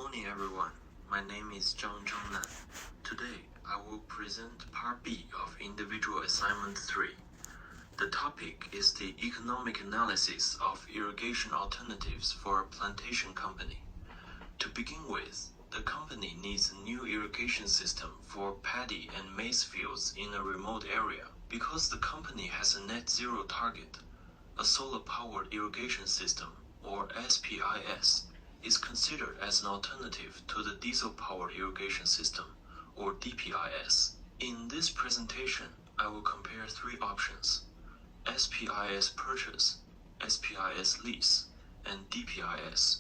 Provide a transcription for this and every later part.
morning everyone, my name is ZHANGZHENGNAN. Today, I will present Part B of Individual Assignment 3. The topic is the economic analysis of irrigation alternatives for a plantation company. To begin with, the company needs a new irrigation system for paddy and maize fields in a remote area. Because the company has a net zero target, a solar-powered irrigation system, or SPIS, is considered as an alternative to the diesel-powered irrigation system, or DPIS. In this presentation, I will compare three options: SPIS purchase, SPIS lease, and DPIS.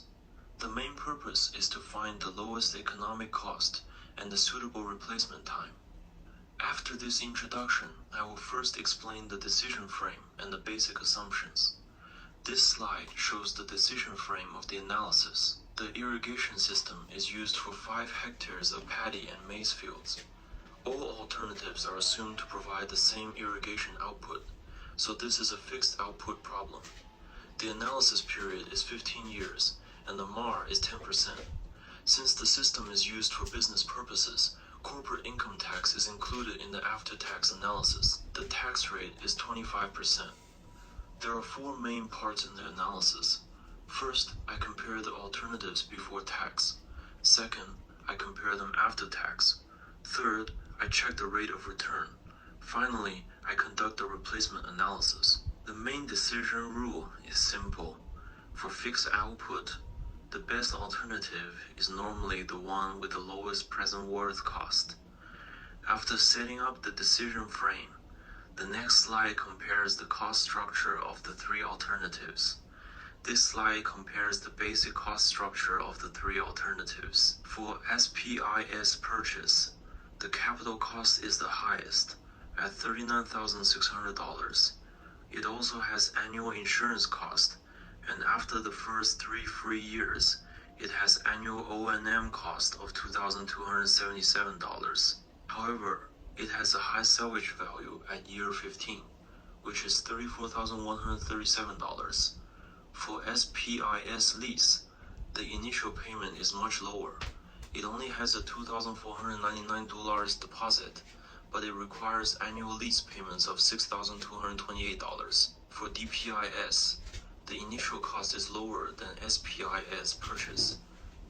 The main purpose is to find the lowest economic cost and the suitable replacement time. After this introduction, I will first explain the decision frame and the basic assumptions. This slide shows the decision frame of the analysis. The irrigation system is used for 5 hectares of paddy and maize fields. All alternatives are assumed to provide the same irrigation output, so this is a fixed output problem. The analysis period is 15 years, and the MAR is 10%. Since the system is used for business purposes, corporate income tax is included in the after-tax analysis. The tax rate is 25%. There are 4 main parts in the analysis. First, I compare the alternatives before tax. Second, I compare them after tax. Third, I check the rate of return. Finally, I conduct a replacement analysis. The main decision rule is simple. For fixed output, the best alternative is normally the one with the lowest present worth cost. After setting up the decision frame, the next slide compares the cost structure of the 3 alternatives. This slide compares the basic cost structure of the 3 alternatives. For SPIS purchase, the capital cost is the highest, at $39,600. It also has annual insurance cost, and after the first 3 free years, it has annual O&M cost of $2,277. However, it has a high salvage value at year 15, which is $34,137. For SPIS lease, the initial payment is much lower. It only has a $2,499 deposit, but it requires annual lease payments of $6,228. For DPIS, the initial cost is lower than SPIS purchase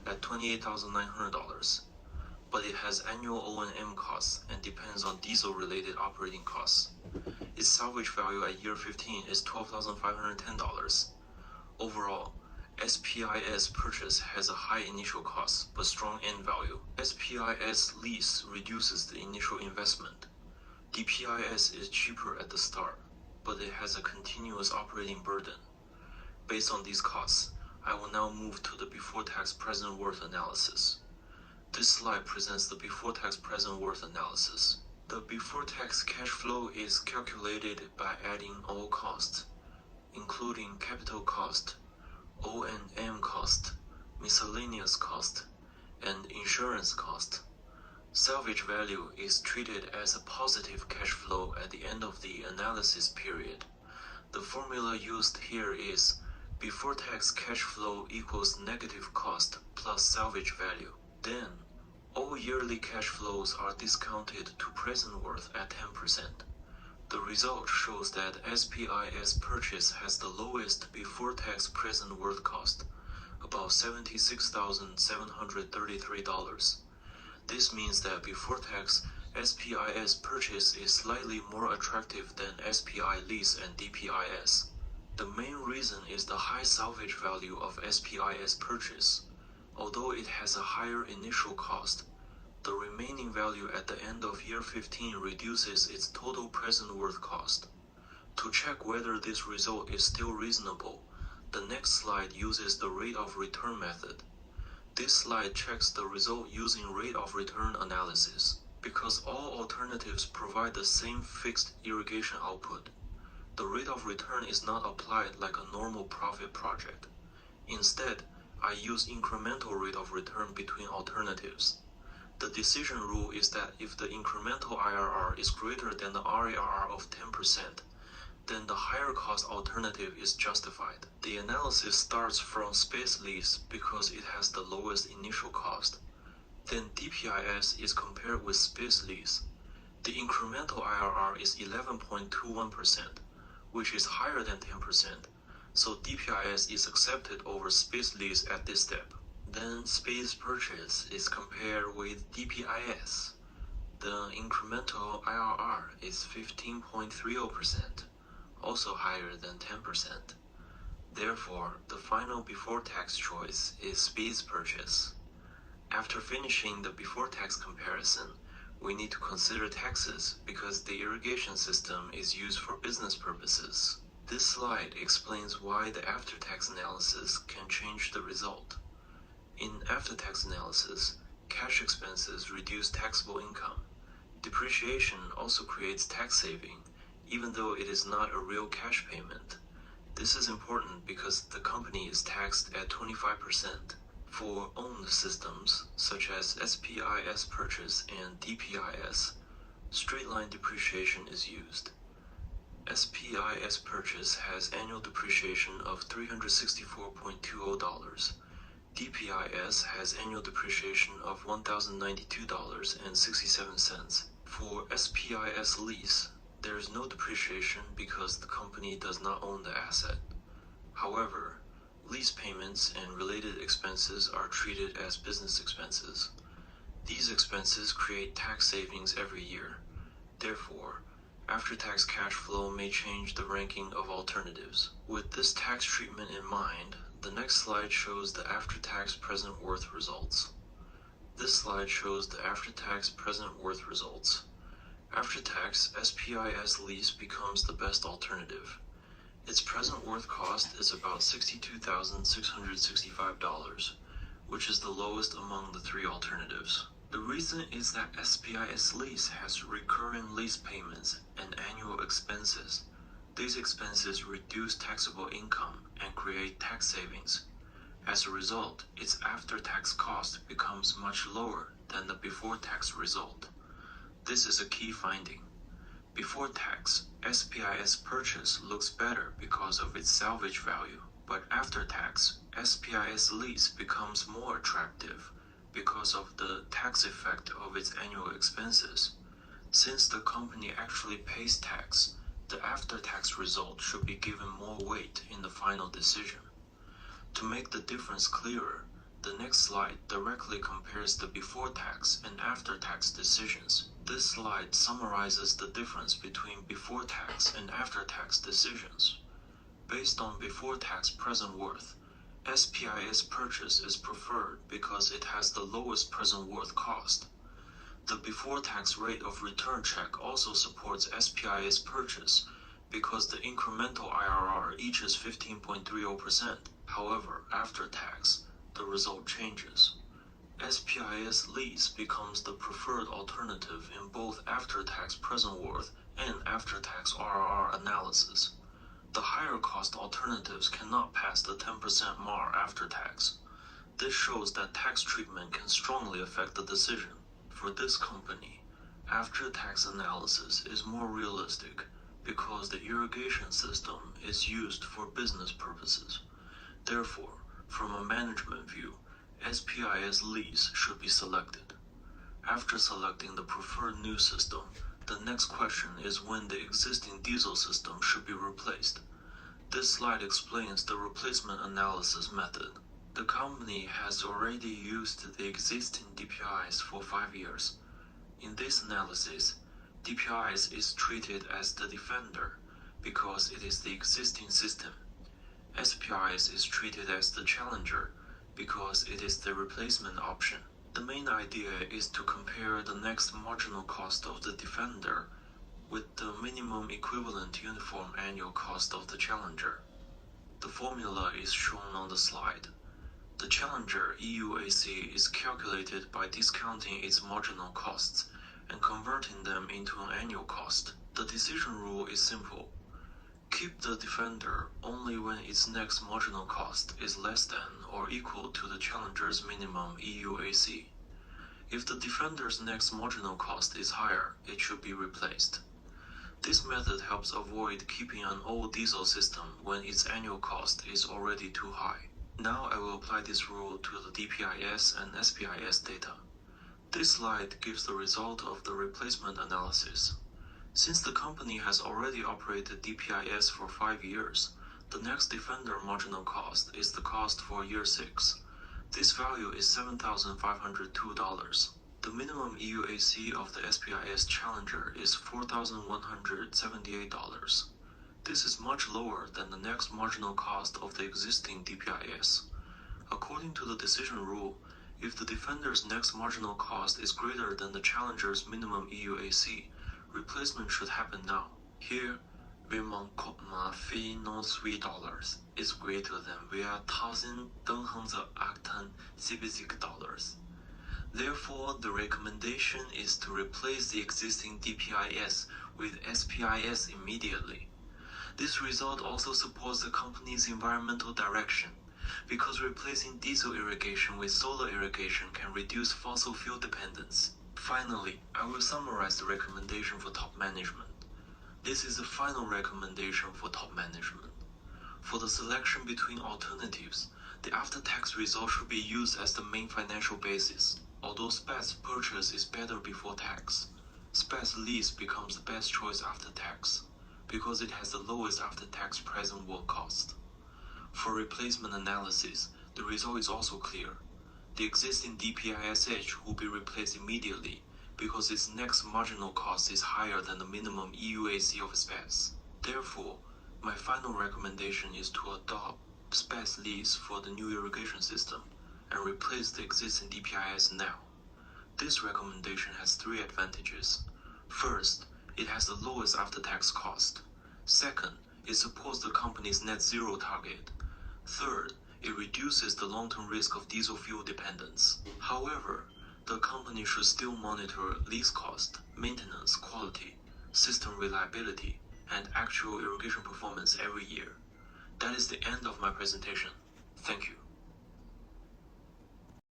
at $28,900, but it has annual O&M costs and depends on diesel-related operating costs. Its salvage value at year 15 is $12,510. Overall, SPIS purchase has a high initial cost but strong end value. SPIS lease reduces the initial investment. DPIS is cheaper at the start, but it has a continuous operating burden. Based on these costs, I will now move to the before-tax present worth analysis. This slide presents the before-tax present worth analysis. The before-tax cash flow is calculated by adding all costs, including capital cost, O&M cost, miscellaneous cost, and insurance cost. Salvage value is treated as a positive cash flow at the end of the analysis period. The formula used here is before-tax cash flow equals negative cost plus salvage value. Then, all yearly cash flows are discounted to present worth at 10%. The result shows that SPIS purchase has the lowest before-tax present worth cost, about $76,733. This means that before-tax SPIS purchase is slightly more attractive than SPI lease and DPIS. The main reason is the high salvage value of SPIS purchase. Although it has a higher initial cost, the remaining value at the end of year 15 reduces its total present worth cost. To check whether this result is still reasonable, the next slide uses the rate of return method. This slide checks the result using rate of return analysis. Because all alternatives provide the same fixed irrigation output, the rate of return is not applied like a normal profit project. Instead, I use incremental rate of return between alternatives. The decision rule is that if the incremental IRR is greater than the RARR of 10%, then the higher cost alternative is justified. The analysis starts from space lease because it has the lowest initial cost. Then DPIS is compared with space lease. The incremental IRR is 11.21%, which is higher than 10%, so DPIS is accepted over space lease at this step. Then space purchase is compared with DPIS. The incremental IRR is 15.30%, also higher than 10%. Therefore, the final before-tax choice is space purchase. After finishing the before-tax comparison, we need to consider taxes because the irrigation system is used for business purposes. This slide explains why the after-tax analysis can change the result. In after-tax analysis, cash expenses reduce taxable income. Depreciation also creates tax saving, even though it is not a real cash payment. This is important because the company is taxed at 25%. For owned systems, such as SPIS purchase and DPIS, straight-line depreciation is used. SPIS purchase has annual depreciation of $364.20. DPIS has annual depreciation of $1,092.67. For SPIS lease, there is no depreciation because the company does not own the asset. However, lease payments and related expenses are treated as business expenses. These expenses create tax savings every year. Therefore, after-tax cash flow may change the ranking of alternatives. With this tax treatment in mind, the next slide shows the after-tax present worth results. This slide shows the after-tax present worth results. After-tax, SPIS lease becomes the best alternative. Its present worth cost is about $62,665, which is the lowest among the three alternatives. The reason is that SPIS lease has recurring lease payments and annual expenses. These expenses reduce taxable income and create tax savings. As a result, its after-tax cost becomes much lower than the before-tax result. This is a key finding. Before tax, SPIS purchase looks better because of its salvage value, but after tax, SPIS lease becomes more attractive because of the tax effect of its annual expenses. Since the company actually pays tax, the after-tax result should be given more weight in the final decision. To make the difference clearer, the next slide directly compares the before-tax and after-tax decisions. This slide summarizes the difference between before-tax and after-tax decisions. Based on before-tax present worth, SPIS purchase is preferred because it has the lowest present worth cost. The before-tax rate of return check also supports SPIS purchase because the incremental IRR each is 15.30%. However, after tax, the result changes. SPIS lease becomes the preferred alternative in both after-tax present worth and after-tax RRR analysis. The higher cost alternatives cannot pass the 10% MAR after tax. This shows that tax treatment can strongly affect the decision. For this company, after-tax analysis is more realistic because the irrigation system is used for business purposes. Therefore, from a management view, SPIS lease should be selected. After selecting the preferred new system, the next question is when the existing diesel system should be replaced. This slide explains the replacement analysis method. The company has already used the existing DPIs for 5 years. In this analysis, DPIs is treated as the defender because it is the existing system. SPIs is treated as the challenger because it is the replacement option. The main idea is to compare the next marginal cost of the defender with the minimum equivalent uniform annual cost of the challenger. The formula is shown on the slide. The challenger EUAC is calculated by discounting its marginal costs and converting them into an annual cost. The decision rule is simple. Keep the defender only when its next marginal cost is less than or equal to the challenger's minimum EUAC. If the defender's next marginal cost is higher, it should be replaced. This method helps avoid keeping an old diesel system when its annual cost is already too high. Now I will apply this rule to the DPIS and SPIS data. This slide gives the result of the replacement analysis. Since the company has already operated DPIS for 5 years, the next defender marginal cost is the cost for year 6. This value is $7,502. The minimum EUAC of the SPIS Challenger is $4,178. This is much lower than the next marginal cost of the existing DPIS. According to the decision rule, if the defender's next marginal cost is greater than the Challenger's minimum EUAC, replacement should happen now. Here, $3 is greater than $1,316. Therefore, the recommendation is to replace the existing DPIS with SPIS immediately. This result also supports the company's environmental direction, because replacing diesel irrigation with solar irrigation can reduce fossil fuel dependence. Finally, I will summarize the recommendation for top management. This is the final recommendation for top management. For the selection between alternatives, the after-tax result should be used as the main financial basis. Although SPAS purchase is better before tax, SPAS lease becomes the best choice after tax, because it has the lowest after-tax present work cost. For replacement analysis, the result is also clear. The existing DPISH will be replaced immediately because its next marginal cost is higher than the minimum EUAC of SPAS. Therefore, my final recommendation is to adopt SPAS lease for the new irrigation system and replace the existing DPIS now. This recommendation has 3 advantages. First, it has the lowest after-tax cost. Second, it supports the company's net zero target. Third, it reduces the long-term risk of diesel fuel dependence. However, the company should still monitor lease cost, maintenance quality, system reliability, and actual irrigation performance every year. That is the end of my presentation. Thank you.